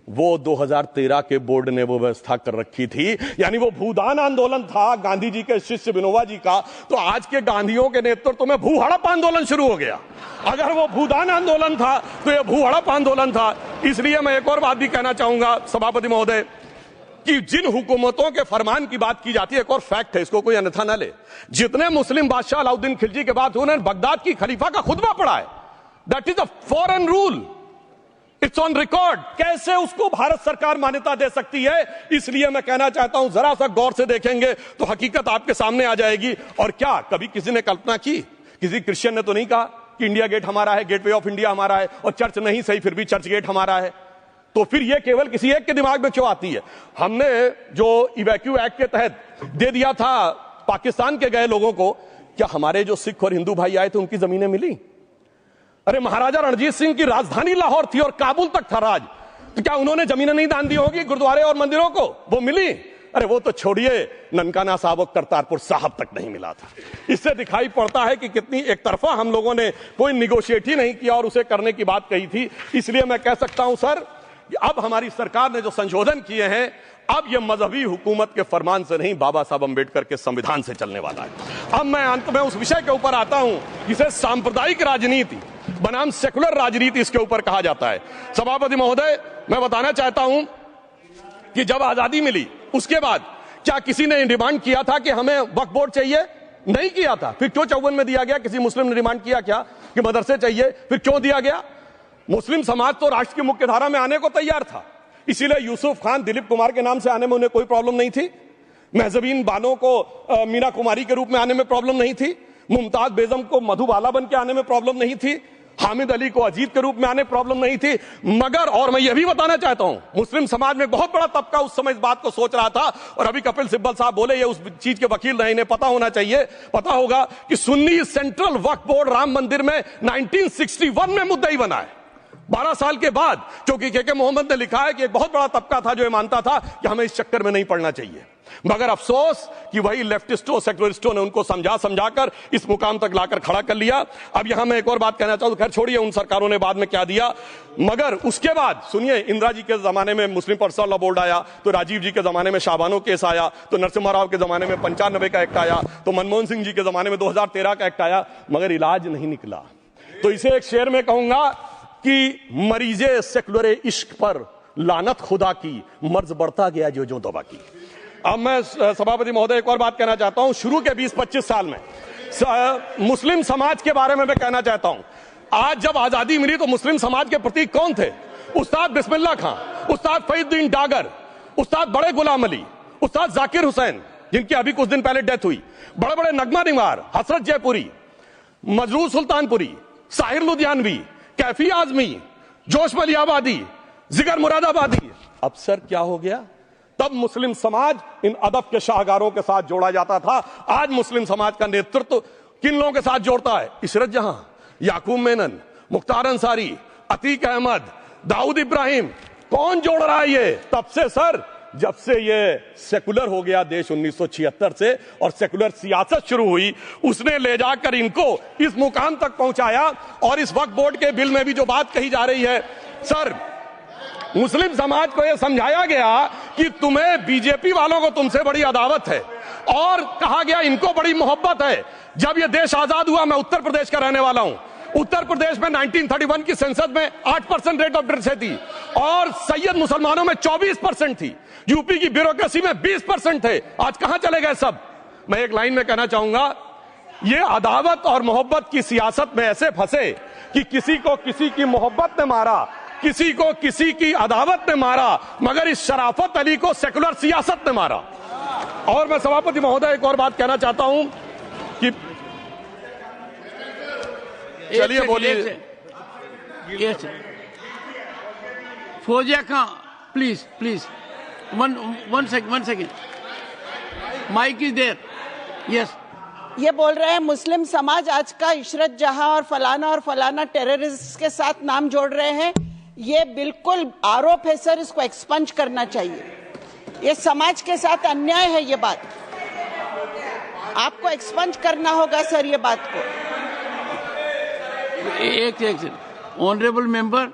A: वो 2013 के बोर्ड ने वो व्यवस्था कर रखी थी। यानी वो भूदान आंदोलन था गांधी जी के शिष्य विनोबा जी का, तो आज के गांधियों के नेतृत्व में भू हड़प आंदोलन शुरू हो गया। अगर वो भूदान आंदोलन था तो ये भू हड़प आंदोलन था। इसलिए मैं एक और बात भी कहना चाहूंगा सभापति महोदय कि जिन हुकूमतों के फरमान की बात की जाती है, एक और फैक्ट है, इसको कोई अन्यथा न ले, जितने मुस्लिम बादशाह अलाउद्दीन खिलजी के बाद उन्होंने बगदाद की खलीफा का खुतबा पढ़ा है। That is a foreign rule, it's on record. कैसे उसको भारत सरकार मान्यता दे सकती है? इसलिए मैं कहना चाहता हूं जरा सा गौर से देखेंगे तो हकीकत आपके सामने आ जाएगी। और क्या कभी किसी ने कल्पना की, किसी क्रिश्चियन ने तो नहीं कहा कि इंडिया गेट हमारा है, गेटवे ऑफ इंडिया हमारा है, और चर्च नहीं सही फिर भी चर्च गेट हमारा है? तो फिर यह केवल किसी एक के दिमाग में क्यों आती है? हमने जो इवैक्यू एक्ट के तहत दे दिया था पाकिस्तान के गए लोगों को, क्या हमारे जो सिख और हिंदू भाई आए थे उनकी जमीनें मिली? अरे महाराजा रणजीत सिंह की राजधानी लाहौर थी और काबुल तक था राज, तो क्या उन्होंने जमीनें नहीं दान दी होगी गुरुद्वारे और मंदिरों को? वो मिली? अरे वो तो छोड़िए, ननकाना साहब और करतारपुर साहब तक नहीं मिला था। इससे दिखाई पड़ता है कि कितनी एक तरफा हम लोगों ने कोई निगोशिएट ही नहीं किया और उसे करने की बात कही थी। इसलिए मैं कह सकता हूं सर, अब हमारी सरकार ने जो संशोधन किए हैं, अब यह मजहबी हुकूमत के फरमान से नहीं, बाबा साहब अंबेडकर के संविधान से चलने वाला है। अब मैं अंत में उस विषय के ऊपर आता हूं जिसे सांप्रदायिक राजनीति बनाम सेकुलर राजनीति इसके ऊपर कहा जाता है। सभापति महोदय, मैं बताना चाहता हूं कि जब आजादी मिली उसके बाद क्या किसी ने डिमांड किया था कि हमें वक्फ बोर्ड चाहिए? नहीं किया था। फिर क्यों 54 में दिया गया? किसी मुस्लिम ने डिमांड किया क्या कि मदरसे चाहिए? फिर क्यों दिया गया? मुस्लिम समाज तो राष्ट्र की मुख्य धारा में आने को तैयार था, इसीलिए यूसुफ खान, दिलीप कुमार के नाम से आने में उन्हें कोई प्रॉब्लम नहीं थी। महजबीन बानो को मीना कुमारी के रूप में आने में प्रॉब्लम नहीं थी। मुमताज बेगम को मधुबाला बन के आने में प्रॉब्लम नहीं थी। हामिद अली को अजीत के रूप में आने प्रॉब्लम नहीं थी। मगर, और मैं यह भी बताना चाहता हूं, मुस्लिम समाज में बहुत बड़ा तबका उस समय इस बात को सोच रहा था, और अभी कपिल सिब्बल साहब बोले ये उस चीज के वकील नहीं, इन्हें पता होना चाहिए, पता होगा कि सुन्नी सेंट्रल वक्फ बोर्ड राम मंदिर में 1961 में मुद्दई बना है। 12 साल के बाद, क्योंकि के मोहम्मद ने लिखा है कि एक बहुत बड़ा तबका था जो ये मानता था कि हमें इस चक्कर में नहीं पड़ना चाहिए। मगर अफसोस कि वही लेफ्टिस्टों, सेक्युलरिस्टों ने उनको समझाकर इस मुकाम तक लाकर खड़ा कर लिया। अब यहां मैं एक और बात कहना चाहूं, खैर छोड़िए उन सरकारों ने बाद में क्या दिया, मगर उसके बाद सुनिए, इंदिरा जी के जमाने में मुस्लिम पर्सनल लॉ बोर्ड आया, तो राजीव जी के जमाने में शाहबानो केस आया, तो नरसिम्हा राव के जमाने में 95 का एक्ट आया, तो मनमोहन सिंह जी के जमाने में 2013 का एक्ट आया, मगर इलाज नहीं निकला। तो इसे एक शेर में कहूंगा कि मरीजे सेकुलर इश्क पर लानत खुदा की, मर्ज बढ़ता गया जो दवा की। अब मैं सभापति महोदय एक और बात कहना चाहता हूं, शुरू के 20-25 साल में मुस्लिम समाज के बारे में मैं कहना चाहता हूं। आज जब आजादी मिली तो मुस्लिम समाज के प्रतीक कौन थे? उस्ताद बिस्मिल्लाह खां, उस्ताद फरीदुद्दीन डागर, उस्ताद बड़े गुलाम अली, उस्ताद जाकिर हुसैन, जिनकी अभी कुछ दिन पहले डेथ हुई, बड़े बड़े नगमा निवार, हसरत जयपुरी, मजरूर सुल्तानपुरी, साहिर लुधियानवी, कैफी आजमी, जोश मलियाबादी, जिगर मुरादाबादी। अब सर क्या हो गया? तब मुस्लिम समाज इन अदब के शाहकारों के साथ जोड़ा जाता था। आज मुस्लिम समाज का नेतृत्व किन लोगों के साथ जोड़ता है? इशरत जहां, याकूब मेनन, मुख्तार अंसारी, अतीक अहमद, दाऊद इब्राहिम। कौन जोड़ रहा है ये? तब से सर, जब से ये सेकुलर हो गया देश 1976 से और सेकुलर सियासत शुरू हुई, उसने ले जाकर इनको इस मुकाम तक पहुंचाया। और इस वक्फ बोर्ड के बिल में भी जो बात कही जा रही है सर, मुस्लिम समाज को यह समझाया गया कि तुम्हें बीजेपी वालों को तुमसे बड़ी अदावत है, और कहा गया इनको बड़ी मोहब्बत है। जब यह देश आजाद हुआ, मैं उत्तर प्रदेश का रहने वाला हूं, उत्तर प्रदेश में 1931 की संसद में 8% रेट ऑफ डेथ थी और सैयद मुसलमानों में 24% थी। यूपी की ब्यूरोक्रेसी में 20% थे। आज कहां चले गए सब? मैं एक लाइन में कहना चाहूंगा, ये अदावत और मोहब्बत की सियासत में ऐसे फंसे कि किसी को किसी की मोहब्बत ने मारा, किसी को किसी की अदावत ने मारा, मगर इस शराफत अली को सेकुलर सियासत ने मारा। और मैं सभापति महोदय एक और बात कहना चाहता हूं कि चलिए बोलिए।
B: Fauzia Khan, please one second, mike is there. Yes,
C: ये बोल रहे हैं मुस्लिम समाज आज का इशरत जहां और फलाना टेररिस्ट के साथ नाम जोड़ रहे हैं। ये बिल्कुल आरोप है सर, इसको एक्सपंज करना चाहिए। ये समाज के साथ अन्याय है। ये बात आपको एक्सपंज करना होगा सर, ये बात को।
B: एक honourable member,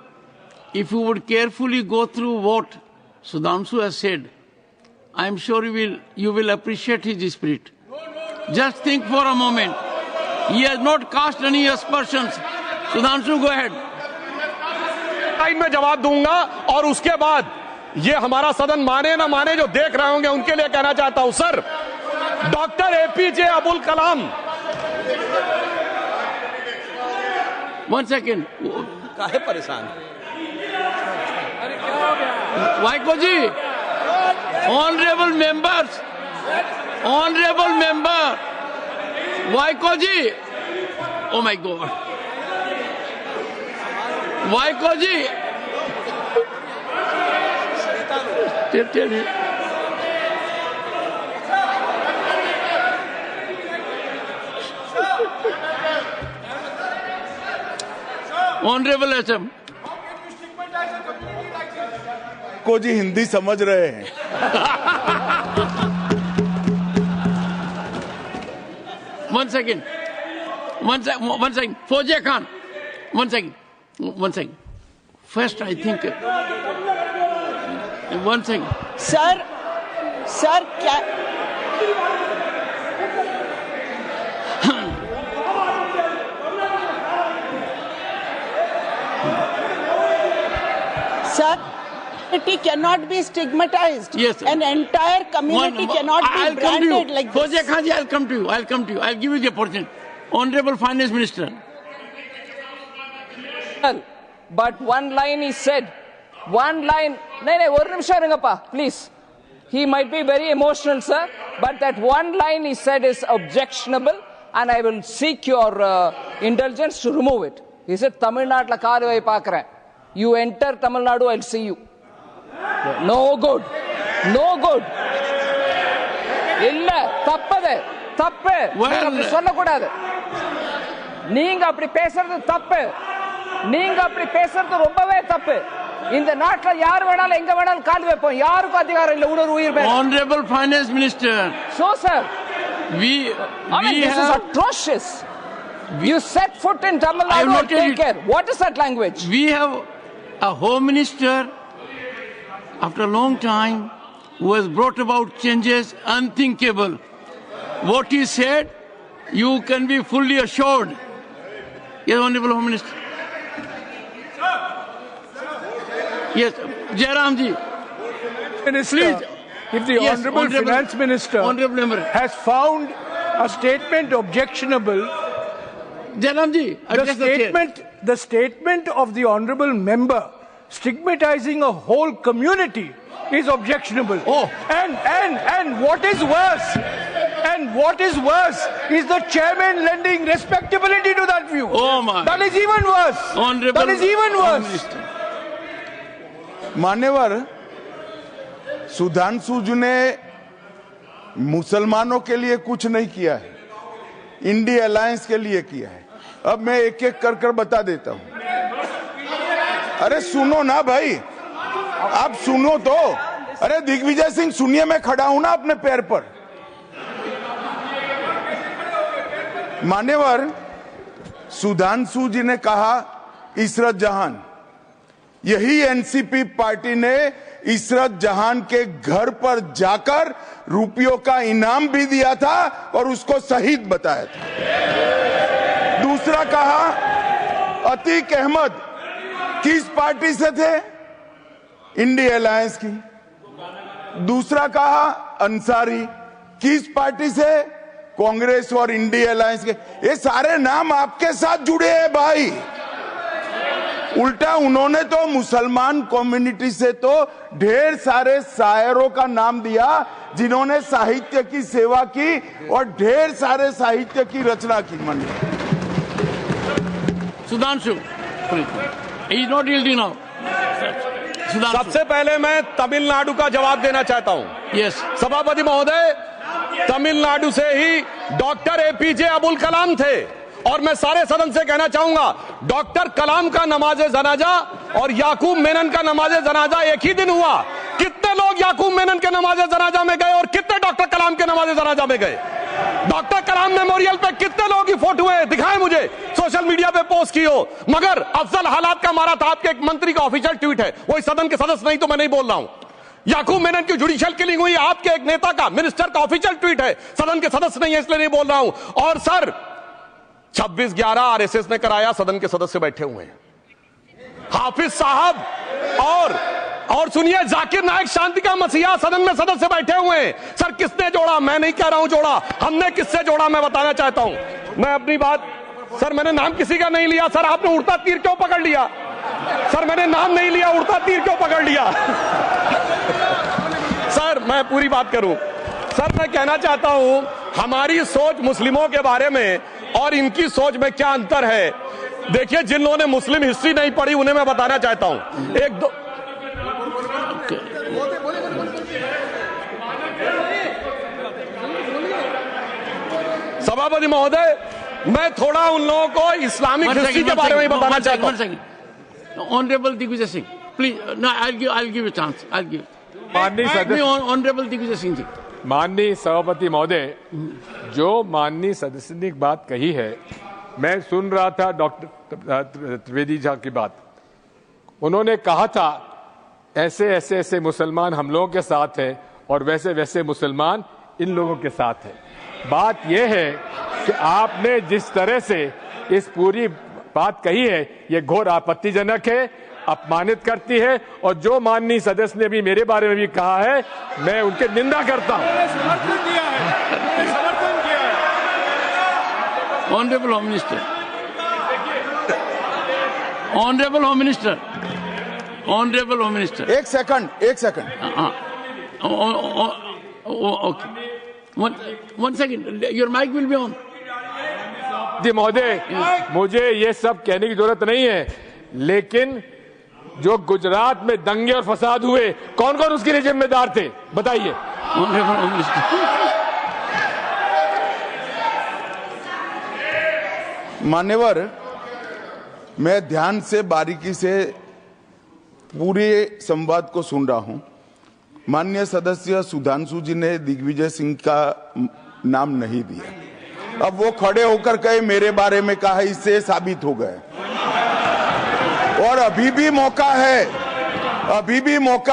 B: if you would carefully go through what Sudhanshu has said, I am sure you will appreciate his spirit. Just think for a moment. He has not cast any aspersions. Sudhanshu, go ahead.
A: Time में जवाब दूंगा और उसके बाद ये हमारा सदन माने ना माने, जो देख रहे होंगे उनके लिए कहना चाहता हूं sir, doctor APJ Abdul Kalam.
B: One second.
A: काहे परेशान?
B: Vaiko ji, honourable member, Vaiko ji, oh my God, Vaiko ji, honourable SM
D: को जी हिंदी समझ रहे हैं।
B: One second. Fauziya Khan, one second. First, I think. One second.
C: Sir क्या sir, community cannot be stigmatized.
B: Yes, sir.
C: An entire community cannot be branded like this.
B: Fauziya Khan ji, I'll come to you. I'll give you the opportunity. Honorable Finance Minister.
E: But one line is said. One line. No, one nimisham irungappa, please. He might be very emotional, sir, but that one line he said is objectionable, and I will seek your indulgence to remove it. He said, Tamil Nadu la kaaruvai paakren. You enter Tamil Nadu, I'll see you. No good. No good. இல்ல தப்பது தப்பு. அப்படி சொல்லக்கூடாது. நீங்க அப்படி பேசுறது தப்பு. நீங்க அப்படி பேசுறது ரொம்பவே தப்பு. இந்த நாட்டுல யார் வேணாலும் எங்க வேணாலும் கால் வைப்போம். யாருக்கும் அதிகாரம் இல்ல ஒரு உயிர் மேல.
B: Honorable Finance Minister.
E: So sir, this
B: have
E: is atrocious. You set foot in Tamil Nadu and take care. What is that language?
B: We have a Home Minister after a long time who has brought about changes unthinkable. What he said, you can be fully assured. Yes, Honorable Home Minister. Yes, Jairam ji.
F: Minister,
B: please.
F: If the Honorable Finance Minister has found a statement objectionable,
B: Jairam ji,
F: the statement of the Honorable Member stigmatizing a whole community is objectionable.
B: Oh.
F: And what is worse is the chairman lending respectability to that view.
B: Oh my.
F: That is even worse.
B: Honorable
F: that is even worse.
D: मान्यवर, सुधांशु जी ने मुसलमानों के लिए कुछ नहीं किया है, India alliance के लिए किया है। अब मैं एक एक कर बता देता हूं। अरे सुनो ना भाई, आप सुनो तो। अरे दिग्विजय सिंह सुनिए, मैं खड़ा हूं ना अपने पैर पर। मान्यवर, सुधांशु जी ने कहा इशरत जहान, यही एनसीपी पार्टी ने इशरत जहान के घर पर जाकर रुपयों का इनाम भी दिया था और उसको शहीद बताया था। दूसरा कहा अतीक अहमद किस पार्टी से थे? इंडिया अलायंस की। दूसरा कहा अंसारी किस पार्टी से? कांग्रेस और इंडिया अलायंस के। ये सारे नाम आपके साथ जुड़े हैं भाई। उल्टा उन्होंने तो मुसलमान कम्युनिटी से तो ढेर सारे शायरों का नाम दिया जिन्होंने साहित्य की सेवा की और ढेर सारे साहित्य की रचना की।
B: Sudhanshu, he's not yielding now.
A: सबसे पहले मैं तमिलनाडु का जवाब देना चाहता हूं।
B: Yes.
A: सभापति महोदय, तमिलनाडु से ही डॉक्टर एपीजे अबुल कलाम थे और मैं सारे सदन से कहना चाहूंगा, डॉक्टर कलाम का नमाजे जनाजा और याकूब मेनन का नमाजे जनाजा एक ही दिन हुआ। कितने लोग याकूब मेनन के नमाजे जनाजा में गए और कितने डॉक्टर कलाम के नमाजे जनाजा में गए? डॉक्टर कलाम मेमोरियल पे कितने लोगों की फोटो है? दिखाएं मुझे, सोशल मीडिया पे पोस्ट की हो। मगर अफजल हालात का मारा था आपके एक मंत्री का ऑफिशियल ट्वीट है, वो इस सदन के सदस्य नहीं तो मैं नहीं बोल रहा हूं। याकूब मेनन की जुडिशियल किलिंग हुई आपके एक नेता का, मिनिस्टर का ऑफिशियल ट्वीट है, सदन के सदस्य नहीं है इसलिए नहीं बोल रहा हूं। और सर 26/11 आरएसएस ने कराया, सदन के सदस्य बैठे हुए हैं। हाफिज साहब और सुनिए, जाकिर नायक शांति का मसीहा सदन में सदस्य बैठे हुए हैं। सर किसने जोड़ा? मैं नहीं कह रहा हूं जोड़ा, हमने किससे जोड़ा मैं बताना चाहता हूं। मैं अपनी बात, सर मैंने नाम किसी का नहीं लिया। सर आपने उड़ता तीर क्यों पकड़ लिया? सर मैंने नाम नहीं लिया, उड़ता तीर क्यों पकड़ लिया? सर मैं पूरी बात करूं। सर मैं कहना चाहता हूं, हमारी सोच मुस्लिमों के बारे में और इनकी सोच में क्या अंतर है। देखिए, जिन लोगों ने मुस्लिम हिस्ट्री नहीं पढ़ी उन्हें मैं बताना चाहता हूं। एक दो सभापति महोदय, मैं थोड़ा उन लोगों को इस्लामिक हिस्ट्री के बारे में बताना चाहता हूं।
B: Honourable Digvijay Singh, please, no I'll give a chance. I'll give. Honourable Digvijay Singh ji.
G: माननीय सभापति महोदय, जो माननीय सदस्य ने बात कही है, मैं सुन रहा था डॉक्टर त्रिवेदी जी की बात। उन्होंने कहा था ऐसे ऐसे ऐसे मुसलमान हम लोगों के साथ हैं और वैसे वैसे मुसलमान इन लोगों के साथ हैं। बात यह है कि आपने जिस तरह से इस पूरी बात कही है, ये घोर आपत्तिजनक है, अपमानित करती है। और जो माननीय सदस्य ने भी मेरे बारे में भी कहा है, मैं उनके निंदा करता हूं।
B: Honourable home minister, honourable home minister, honourable home minister,
D: एक second.
B: Okay, one second, your mic will be on.
G: जी महोदय, मुझे ये सब कहने की जरूरत नहीं है, लेकिन जो गुजरात में दंगे और फसाद हुए, कौन कौन उसके लिए जिम्मेदार थे बताइए।
B: Honourable home minister.
D: मान्यवर, मैं ध्यान से बारीकी से पूरे संवाद को सुन रहा हूं। माननीय सदस्य सुधांशु जी ने दिग्विजय सिंह का नाम नहीं दिया। अब वो खड़े होकर कहे मेरे बारे में कहा, इससे साबित हो गए। और अभी भी मौका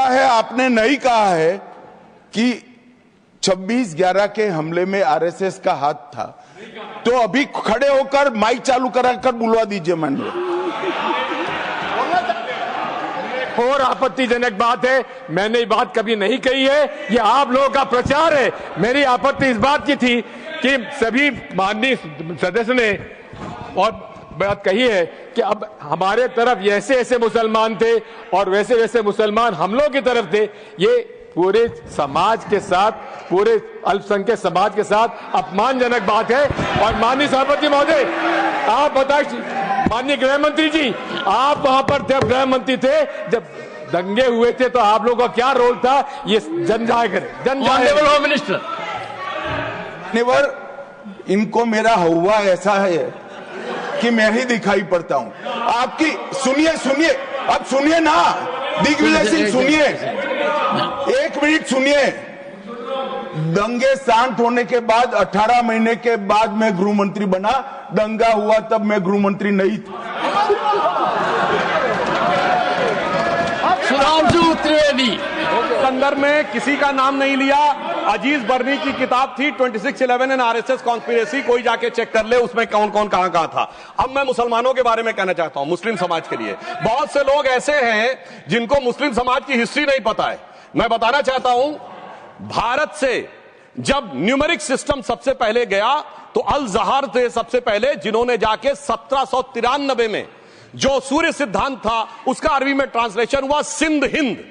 D: है, आपने नहीं कहा है कि 26/11 के हमले में आरएसएस का हाथ था, तो अभी खड़े होकर माइक चालू कराकर बुलवा दीजिए। माननीय,
G: और आपत्तिजनक बात है, मैंने ये बात कभी नहीं कही है, ये आप लोगों का प्रचार है। मेरी आपत्ति इस बात की थी कि सभी माननीय सदस्य ने और बात कही है कि अब हमारे तरफ ऐसे ऐसे मुसलमान थे और वैसे वैसे मुसलमान हम लोगों की तरफ थे। ये पूरे समाज के साथ, पूरे अल्पसंख्यक समाज के साथ अपमानजनक बात है। और माननीय सभापति महोदय, आप बताइए, माननीय गृह मंत्री जी, आप वहां पर थे, गृह मंत्री थे जब दंगे हुए थे, तो आप लोगों का क्या रोल था, ये जन जाहिर
B: होम मिनिस्टर।
D: इनको मेरा हुआ ऐसा है कि मैं ही दिखाई पड़ता हूं। आपकी सुनिए, अब सुनिए ना दिग्विजय सिंह, सुनिए, एक मिनट सुनिए। दंगे शांत होने के बाद 18 महीने के बाद मैं गृह मंत्री बना। दंगा हुआ तब मैं गृह मंत्री नहीं था।
B: सुधांशु त्रिवेदी।
A: संदर्भ में किसी का नाम नहीं लिया। अजीज बर्नी की किताब थी 2611 एंड आरएसएस कॉन्स्पिरेसी, कोई जाके चेक कर ले उसमें कौन कौन कहां कहां था। अब मैं मुसलमानों के बारे में कहना चाहता हूं, मुस्लिम समाज के लिए। बहुत से लोग ऐसे हैं जिनको मुस्लिम समाज की हिस्ट्री नहीं पता है। मैं बताना चाहता हूं, भारत से जब न्यूमेरिक सिस्टम सबसे पहले गया तो अल जहार थे सबसे पहले, जिन्होंने जाके 1793 में जो सूर्य सिद्धांत था उसका अरबी में ट्रांसलेशन हुआ सिंध हिंद।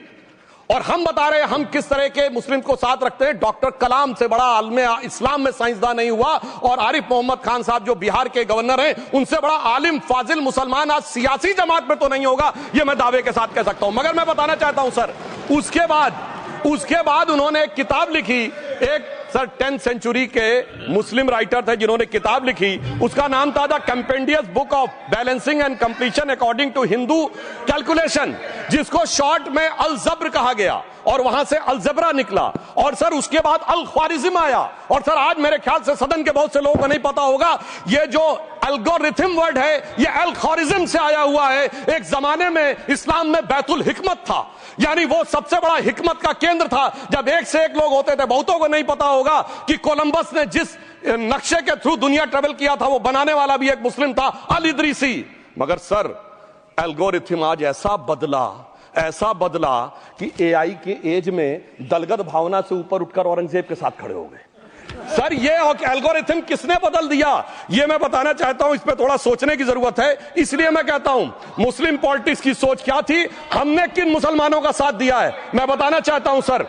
A: और हम बता रहे हैं हम किस तरह के मुस्लिम को साथ रखते हैं। डॉक्टर कलाम से बड़ा आलिम इस्लाम में साइंसदान नहीं हुआ, और आरिफ मोहम्मद खान साहब जो बिहार के गवर्नर हैं, उनसे बड़ा आलिम फाजिल मुसलमान आज सियासी जमात में तो नहीं होगा, ये मैं दावे के साथ कह सकता हूं। मगर मैं बताना चाहता हूं सर, उसके बाद उन्होंने एक किताब लिखी, एक सर 10th सेंचुरी के मुस्लिम राइटर थे जिन्होंने किताब लिखी, उसका नाम था the compendious book of balancing and completion according to Hindu calculation, जिसको शॉर्ट में अल जब्र कहा गया, और वहां से अलजबरा निकला। और सर उसके बाद अल ख्वारिज्म आया। और सर आज मेरे ख्याल से सदन के बहुत से लोगों को नहीं पता होगा, ये जो एल्गोरिथम वर्ड है ये अल ख्वारिज्म से आया हुआ है। एक जमाने में इस्लाम में बैतुल हिकमत था, यानी वो सबसे बड़ा हिकमत का केंद्र था, जब एक से एक लोग होते थे। बहुतों को नहीं पता होगा कि कोलंबस ने जिस नक्शे के थ्रू दुनिया ट्रेवल किया था वो बनाने वाला भी एक मुस्लिम था, अल इदरीसी। मगर सर एल्गोरिथम आज ऐसा बदला कि एआई के एज में दलगत भावना से ऊपर उठकर औरंगजेब के साथ खड़े हो गए। सर ये एल्गोरिथम किसने बदल दिया, ये मैं बताना चाहता हूं। इस पे थोड़ा सोचने की जरूरत है। इसलिए मैं कहता हूं मुस्लिम पॉलिटिक्स की सोच क्या थी, हमने किन मुसलमानों का साथ दिया है, मैं बताना चाहता हूं सर।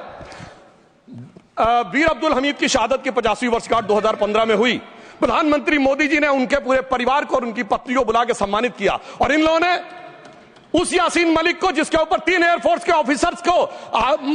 A: वीर अब्दुल हमीद की शहादत की 50वीं वर्षगांठ 2015 में हुई। प्रधानमंत्री मोदी जी ने उनके पूरे परिवार को और उनकी पत्नी को बुला के सम्मानित किया, और इन लोगों ने उस यासीन मलिक को, जिसके ऊपर 3 एयरफोर्स के ऑफिसर्स को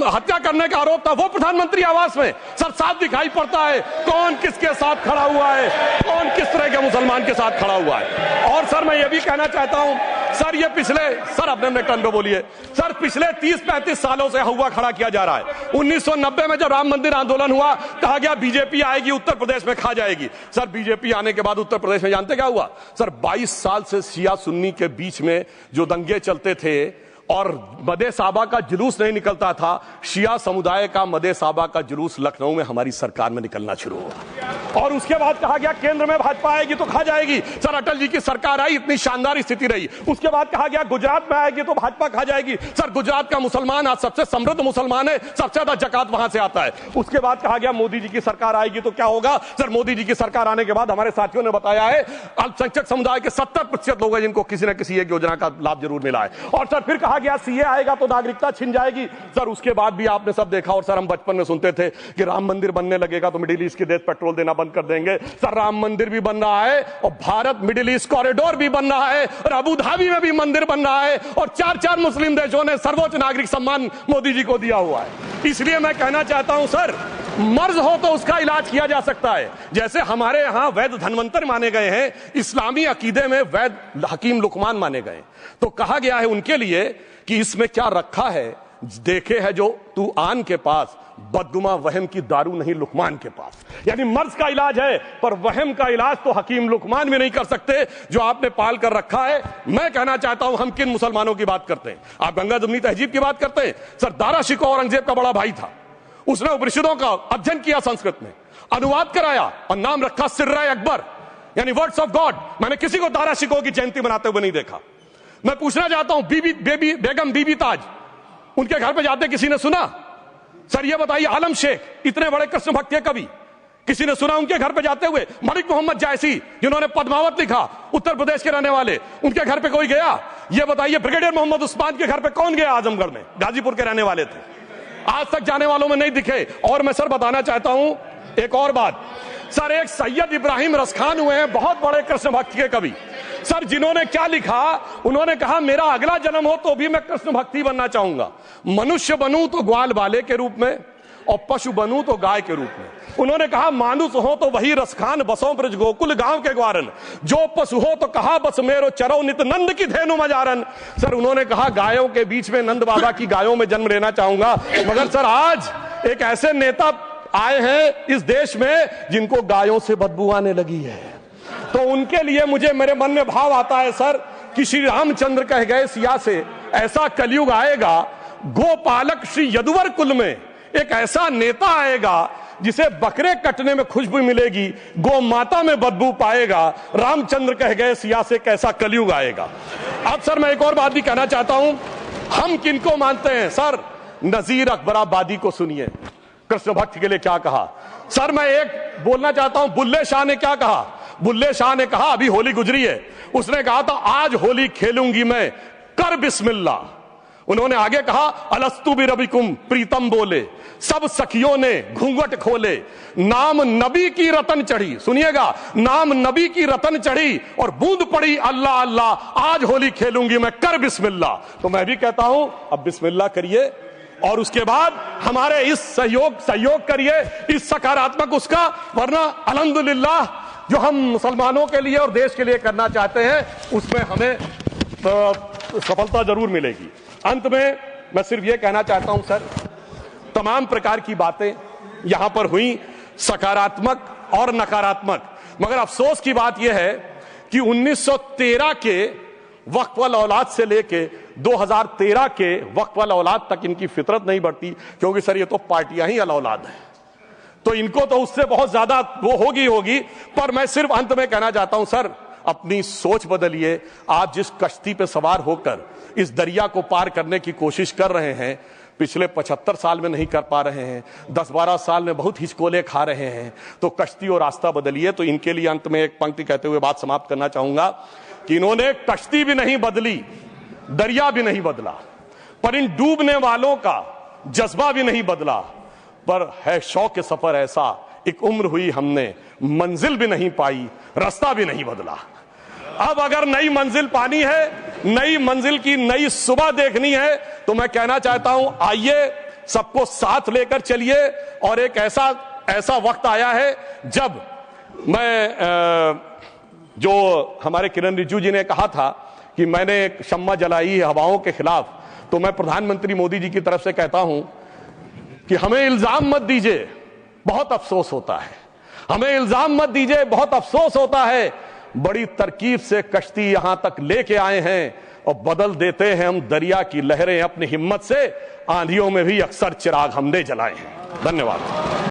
A: हत्या करने का आरोप था, वो प्रधानमंत्री आवास में सर साफ दिखाई पड़ता है कौन किसके साथ खड़ा हुआ है, कौन किस तरह के मुसलमान के साथ खड़ा हुआ है। और सर मैं ये भी कहना चाहता हूं सर, ये सर अपने टर्न पे बोलिए सर, पिछले 30-35 सालों से हुआ खड़ा किया जा रहा है। 1990 में जब राम मंदिर आंदोलन हुआ, कहा गया बीजेपी आएगी उत्तर प्रदेश में खा जाएगी। सर बीजेपी आने के बाद उत्तर प्रदेश में जानते क्या हुआ सर, 22 साल से शिया सुन्नी के बीच में जो दंगे चलते थे और मदे साहबा का जुलूस नहीं निकलता था, शिया समुदाय का मदे साहबा का जुलूस लखनऊ में हमारी सरकार में निकलना शुरू हुआ। और उसके बाद कहा गया केंद्र में भाजपा आएगी तो खा जाएगी। सर अटल जी की सरकार आई, इतनी शानदार स्थिति रही। उसके बाद कहा गया गुजरात में आएगी तो भाजपा खा जाएगी। सर गुजरात का मुसलमान आज सबसे समृद्ध मुसलमान है, सबसे ज्यादा जकात वहां से आता है। उसके बाद कहा गया मोदी जी की सरकार आएगी तो क्या होगा। सर मोदी जी की सरकार आने के बाद हमारे साथियों ने बताया है अल्पसंख्यक समुदाय के 70% लोग हैं जिनको किसी न किसी एक योजना का लाभ जरूर मिला है। और सर फिर कहा गया सीए आएगा तो नागरिकता छिन जाएगी। सर उसके बाद भी आपने सब देखा, और सर हम बचपन में सुनते थे कि राम मंदिर बनने लगेगा तो मिडिल ईस्ट के देश पेट्रोल देना बंद कर देंगे। सर राम मंदिर भी बन रहा है, और भारत मिडिल ईस्ट कॉरिडोर भी बन रहा है, और अबू धाबी में भी मंदिर बन रहा है, और 4 मुस्लिम देशों ने सर्वोच्च नागरिक सम्मान मोदी जी को दिया हुआ है। इसलिए मैं कहना चाहता हूं सर, मर्ज हो तो उसका इलाज किया जा सकता है। जैसे हमारे यहां वैद धन्वंतर माने गए हैं, इस्लामी अकीदे में वैद हकीम लुकमान माने गए, तो कहा गया है उनके लिए कि इसमें क्या रखा है, देखे है जो तू आन के पास, बदगुमा वहम की दारू नहीं लुकमान के पास। यानी मर्ज का इलाज है, पर वहम का इलाज तो हकीम लुकमान भी नहीं कर सकते जो आपने पाल कर रखा है। मैं कहना चाहता हूं हम किन मुसलमानों की बात करते हैं। आप गंगा जमुनी तहजीब की बात करते हैं। सर दारा शिकोह औरंगजेब का बड़ा भाई था, उसने उपनिषदों का अध्ययन किया, संस्कृत में अनुवाद कराया और नाम रखा सिर्रा अकबर, यानी वर्ड्स ऑफ गॉड। मैंने किसी को दारा शिकोह की जयंती मनाते हुए नहीं देखा। मैं पूछना चाहता हूं बेगम बीबी ताज, उनके घर पे जाते किसी ने सुना? सर ये बताइए, आलम शेख इतने बड़े कृष्ण भक्त के कवि, किसी ने सुना उनके घर पे जाते हुए? मलिक मोहम्मद जायसी जिन्होंने पद्मावत लिखा, उत्तर प्रदेश के रहने वाले, उनके घर पे कोई गया? ये बताइए ब्रिगेडियर मोहम्मद उस्मान के घर पे कौन गया? आजमगढ़ में, गाजीपुर के रहने वाले थे, आज तक जाने वालों में नहीं दिखे। और मैं सर बताना चाहता हूं एक और बात, सर एक सैयद इब्राहिम रसखान हुए हैं, बहुत बड़े कृष्ण भक्त के कवि। सर जिन्होंने क्या लिखा, उन्होंने कहा मेरा अगला जन्म हो तो भी मैं कृष्ण भक्ति बनना चाहूंगा, मनुष्य बनूं तो ग्वाल बाले के रूप में, और पशु बनूं तो गाय के रूप में। उन्होंने कहा मानुस हो तो वही रसखान, बसों ब्रज गोकुल गांव के ग्वारन, जो पशु हो तो कहा बस मेरो चरो नित नंद की धेनु मजारन। सर उन्होंने कहा गायों के बीच में नंद बाबा की गायों में जन्म लेना चाहूंगा। मगर सर आज एक ऐसे नेता आए हैं इस देश में जिनको गायों से बदबू आने लगी है, तो उनके लिए मुझे मेरे मन में भाव आता है सर कि श्री रामचंद्र कह गए सिया से, ऐसा कलयुग आएगा गोपालक श्री यदुवर कुल में एक ऐसा नेता आएगा जिसे बकरे कटने में खुशबू मिलेगी, गौ माता में बदबू पाएगा, रामचंद्र कह गए सिया से कैसा कलयुग आएगा। अब सर मैं एक और बात भी कहना चाहता हूं, हम किनको मानते हैं सर? नजीर अकबराबादी को सुनिए, कृष्ण भक्त के लिए क्या कहा। सर मैं एक बोलना चाहता हूं, बुल्ले शाह ने क्या कहा? बुल्ले शाह ने कहा, अभी होली गुजरी है, उसने कहा था आज होली खेलूंगी मैं, कर बिस्मिल्लाह। उन्होंने आगे कहा, अलस्तु भी रबिकुम प्रीतम बोले, सब सखियों ने घूंघट खोले, नाम नबी की रतन चढ़ी, सुनिएगा, नाम नबी की रतन चढ़ी और बूंद पड़ी अल्लाह अल्लाह, आज होली खेलूंगी मैं, कर बिस्मिल्लाह। तो मैं भी कहता हूं अब बिस्मिल्लाह करिए और उसके बाद हमारे इस सहयोग करिए, इस सकारात्मक उसका, वरना अल्हम्दुलिल्लाह जो हम मुसलमानों के लिए और देश के लिए करना चाहते हैं उसमें हमें सफलता जरूर मिलेगी। अंत में मैं सिर्फ यह कहना चाहता हूं सर, तमाम प्रकार की बातें यहां पर हुई, सकारात्मक और नकारात्मक, मगर अफसोस की बात यह है कि 1913 के वक्फ वाल औलाद से लेके 2013 के वक्फ वाल औलाद तक इनकी फितरत नहीं बढ़ती, क्योंकि सर ये तो पार्टियां ही अल औलाद हैं, तो इनको तो उससे बहुत ज्यादा वो होगी। पर मैं सिर्फ अंत में कहना चाहता हूं सर, अपनी सोच बदलिए। आप जिस कश्ती पे सवार होकर इस दरिया को पार करने की कोशिश कर रहे हैं, पिछले 75 साल में नहीं कर पा रहे हैं, 10-12 साल में बहुत हिचकोले खा रहे हैं, तो कश्ती और रास्ता बदलिए। तो इनके लिए अंत में एक पंक्ति कहते हुए बात समाप्त करना चाहूंगा कि इन्होंने कश्ती भी नहीं बदली, दरिया भी नहीं बदला, पर इन डूबने वालों का जज्बा भी नहीं बदला, पर है शौक के सफर ऐसा, एक उम्र हुई हमने, मंजिल भी नहीं पाई, रास्ता भी नहीं बदला। अब अगर नई मंजिल पानी है, नई मंजिल की नई सुबह देखनी है, तो मैं कहना चाहता हूं आइए सबको साथ लेकर चलिए। और एक ऐसा वक्त आया है जब मैं जो हमारे किरण रिजिजू जी ने कहा था कि मैंने एक शम्मा जलाई है हवाओं के खिलाफ, तो मैं प्रधानमंत्री मोदी जी की तरफ से कहता हूं कि हमें इल्जाम मत दीजिए, बहुत अफसोस होता है, हमें इल्जाम मत दीजिए, बहुत अफसोस होता है। बड़ी तरकीब से कश्ती यहां तक लेके आए हैं और बदल देते हैं हम दरिया की लहरें अपनी हिम्मत से, आंधियों में भी अक्सर चिराग हमने जलाए हैं। धन्यवाद।